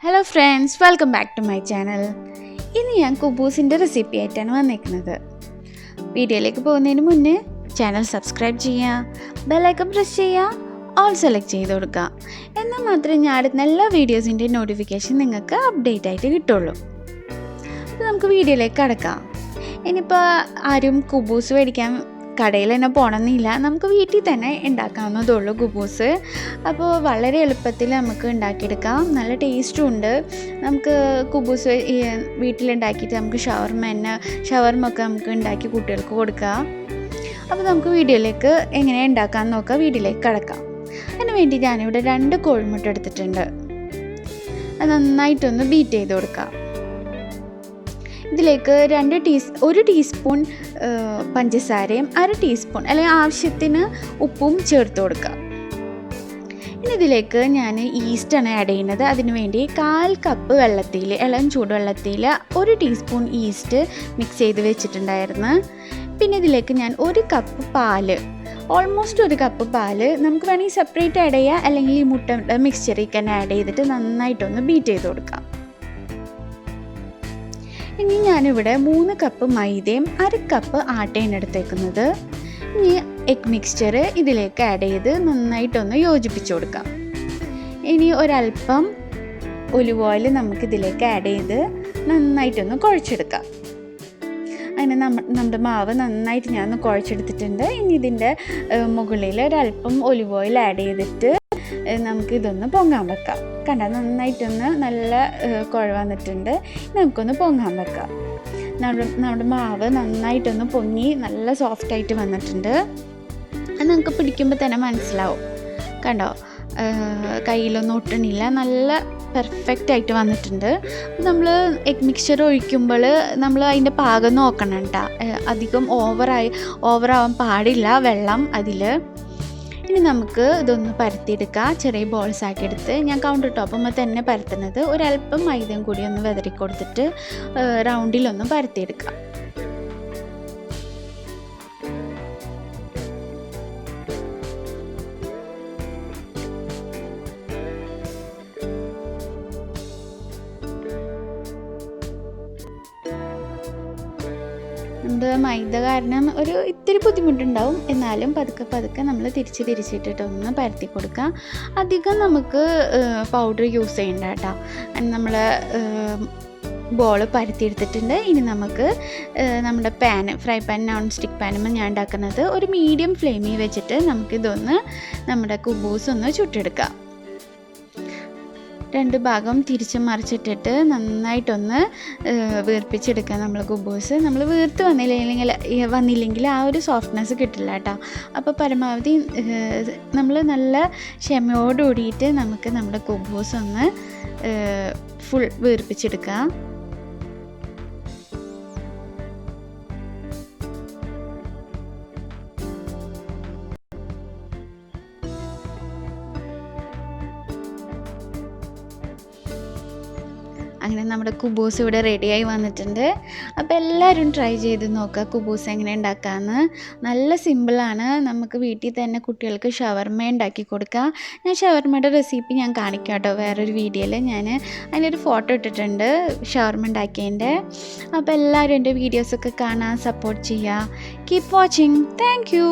Hello friends, welcome back to my channel. ഇന്ന് ഞാൻ കുബൂസിൻ്റെ റെസിപ്പി ആയിട്ടാണ് വന്നിരിക്കുന്നത്. വീഡിയോയിലേക്ക് പോകുന്നതിന് മുന്നേ ചാനൽ സബ്സ്ക്രൈബ് ചെയ്യുക, ബെല്ലൈക്കൺ പ്രസ് ചെയ്യുക, ഓൾ സെലക്ട് ചെയ്ത് കൊടുക്കുക. എന്നാൽ മാത്രമേ ഞാൻ അടുത്ത എല്ലാ വീഡിയോസിൻ്റെ നോട്ടിഫിക്കേഷൻ നിങ്ങൾക്ക് അപ്ഡേറ്റ് ആയിട്ട് കിട്ടുള്ളൂ. അപ്പോൾ നമുക്ക് വീഡിയോയിലേക്ക് കടക്കാം. ഇനിയിപ്പോൾ ആരും കുബൂസ് മേടിക്കാൻ കടയിൽ തന്നെ പോകണമെന്നില്ല, നമുക്ക് വീട്ടിൽ തന്നെ ഉണ്ടാക്കാവുന്നതുള്ളൂ കുബൂസ്. അപ്പോൾ വളരെ എളുപ്പത്തിൽ നമുക്ക് ഉണ്ടാക്കിയെടുക്കാം, നല്ല ടേസ്റ്റും ഉണ്ട്. നമുക്ക് കുബൂസ് വീട്ടിലുണ്ടാക്കിയിട്ട് നമുക്ക് ഷവർമ ഒക്കെ നമുക്ക് ഉണ്ടാക്കി കുട്ടികൾക്ക് കൊടുക്കാം. അപ്പോൾ നമുക്ക് വീഡിയോയിലേക്ക് എങ്ങനെ ഉണ്ടാക്കാമെന്ന് നോക്കാം, വീഡിയോയിലേക്ക് കടക്കാം. അതിന് വേണ്ടി ഞാനിവിടെ 2 കോഴിമുട്ട എടുത്തിട്ടുണ്ട്. അത് നന്നായിട്ടൊന്ന് ബീറ്റ് ചെയ്ത് കൊടുക്കാം. ഇതിലേക്ക് 1 ടീസ്പൂൺ പഞ്ചസാരയും 1/2 ടീസ്പൂൺ അല്ലെങ്കിൽ ആവശ്യത്തിന് ഉപ്പും ചേർത്ത് കൊടുക്കുക. ഇനി ഇതിലേക്ക് ഞാൻ ഈസ്റ്റാണ് ആഡ് ചെയ്യുന്നത്. അതിനുവേണ്ടി 1/4 കപ്പ് വെള്ളത്തിൽ, ഇളം ചൂടുവെള്ളത്തിൽ 1 ടീസ്പൂൺ ഈസ്റ്റ് മിക്സ് ചെയ്ത് വെച്ചിട്ടുണ്ടായിരുന്നു. പിന്നെ ഇതിലേക്ക് ഞാൻ 1 കപ്പ് പാല്, ഓൾമോസ്റ്റ് 1 കപ്പ് പാല് നമുക്ക് വേണമെങ്കിൽ സെപ്പറേറ്റ് ആഡ് ചെയ്യുക, അല്ലെങ്കിൽ ഈ മുട്ട മിക്സ്ചറിൽ തന്നെ ആഡ് ചെയ്തിട്ട് നന്നായിട്ടൊന്ന് ബീറ്റ് ചെയ്ത് കൊടുക്കാം. ഇനി ഞാനിവിടെ 3 കപ്പ് മൈദയും 1/2 കപ്പ് ആട്ടയാണ് എടുത്തേക്കുന്നത്. ഇനി എഗ് മിക്സ്ചർ ഇതിലേക്ക് ആഡ് ചെയ്ത് നന്നായിട്ടൊന്ന് യോജിപ്പിച്ച് കൊടുക്കാം. ഇനി ഒരല്പം ഒലിവ് ഓയിൽ നമുക്കിതിലേക്ക് ആഡ് ചെയ്ത് നന്നായിട്ടൊന്ന് കുഴച്ചെടുക്കാം. അങ്ങനെ നമ്മുടെ മാവ് നന്നായിട്ട് ഞാനൊന്ന് കുഴച്ചെടുത്തിട്ടുണ്ട്. ഇനി ഇതിൻ്റെ മുകളിൽ ഒരല്പം ഒലിവ് ഓയിൽ ആഡ് ചെയ്തിട്ട് നമുക്കിതൊന്ന് പൊങ്ങാൻ വെക്കാം. കണ്ടാൽ നന്നായിട്ടൊന്ന് നല്ല കുഴ വന്നിട്ടുണ്ട്. നമുക്കൊന്ന് പൊങ്ങാൻ വെക്കാം. നമ്മുടെ മാവ് നന്നായിട്ടൊന്ന് പൊങ്ങി നല്ല സോഫ്റ്റായിട്ട് വന്നിട്ടുണ്ട്. അത് നമുക്ക് പിടിക്കുമ്പോൾ തന്നെ മനസ്സിലാവും. കണ്ടോ, കയ്യിലൊന്നും ഒട്ടണില്ല, നല്ല പെർഫെക്റ്റായിട്ട് വന്നിട്ടുണ്ട്. നമ്മൾ എഗ് മിക്സ്ചർ ഒഴിക്കുമ്പോൾ നമ്മൾ അതിൻ്റെ പാകം നോക്കണം കേട്ടോ. അധികം ഓവറാവാൻ പാടില്ല വെള്ളം അതിൽ. ഇനി നമുക്ക് ഇതൊന്ന് പരത്തിയെടുക്കാം. ചെറിയ ബോൾസ് ആക്കി എടുത്ത് ഞാൻ കൗണ്ടർ ടോപ്പുമ്പോൾ തന്നെ പരത്തുന്നത്. ഒരല്പം മൈദയും കൂടി ഒന്ന് വിതറി കൊടുത്തിട്ട് റൗണ്ടിലൊന്ന് പരത്തിയെടുക്കാം. നമ്മുടെ മൈദ കാരണം ഇത്തിരി ബുദ്ധിമുട്ടുണ്ടാവും, എന്നാലും പതുക്കെ നമ്മൾ തിരിച്ചിട്ടിട്ടൊന്ന് പരത്തി കൊടുക്കാം. അധികം നമുക്ക് പൗഡർ യൂസ് ചെയ്യണ്ട കേട്ടോ. നമ്മൾ ബോൾ പരത്തിയെടുത്തിട്ടുണ്ട്. ഇനി നമുക്ക് നമ്മുടെ ഫ്രൈ പാൻ, നോൺ സ്റ്റിക്ക് പാനുമ്പോൾ ഞാൻ ഉണ്ടാക്കുന്നത് ഒരു മീഡിയം ഫ്ലെയിമിൽ വെച്ചിട്ട് നമുക്കിതൊന്ന് നമ്മുടെ കുബൂസ് ഒന്ന് ചുട്ടെടുക്കാം. 2 ഭാഗം തിരിച്ച് മറിച്ചിട്ടിട്ട് നന്നായിട്ടൊന്ന് വീർപ്പിച്ചെടുക്കുക. നമ്മൾ കുബൂസ് നമ്മൾ വീർത്ത് വന്നില്ലെങ്കിൽ ആ ഒരു സോഫ്റ്റ്നെസ് കിട്ടില്ല കേട്ടോ. അപ്പോൾ പരമാവധി നമ്മൾ നല്ല ക്ഷമയോടുകൂടിയിട്ട് നമുക്ക് നമ്മുടെ കുബൂസ് ഒന്ന് ഫുൾ വീർപ്പിച്ചെടുക്കാം. അങ്ങനെ നമ്മുടെ കുബൂസ് ഇവിടെ റെഡിയായി വന്നിട്ടുണ്ട്. അപ്പോൾ എല്ലാവരും ട്രൈ ചെയ്ത് നോക്കുക കുബൂസ് എങ്ങനെ ഉണ്ടാക്കാമെന്ന്. നല്ല സിമ്പിളാണ്. നമുക്ക് വീട്ടിൽ തന്നെ കുട്ടികൾക്ക് ഷവർമ ഉണ്ടാക്കി കൊടുക്കുക. ഞാൻ ഷവർമയുടെ റെസിപ്പി ഞാൻ കാണിക്കാം കേട്ടോ വേറൊരു വീഡിയോയിൽ. ഞാൻ അതിനൊരു ഫോട്ടോ ഇട്ടിട്ടുണ്ട് ഷവർമ ഉണ്ടാക്കിയതിൻ്റെ. അപ്പോൾ എല്ലാവരും എൻ്റെ വീഡിയോസൊക്കെ കാണാൻ സപ്പോർട്ട് ചെയ്യുക. Keep watching. Thank you.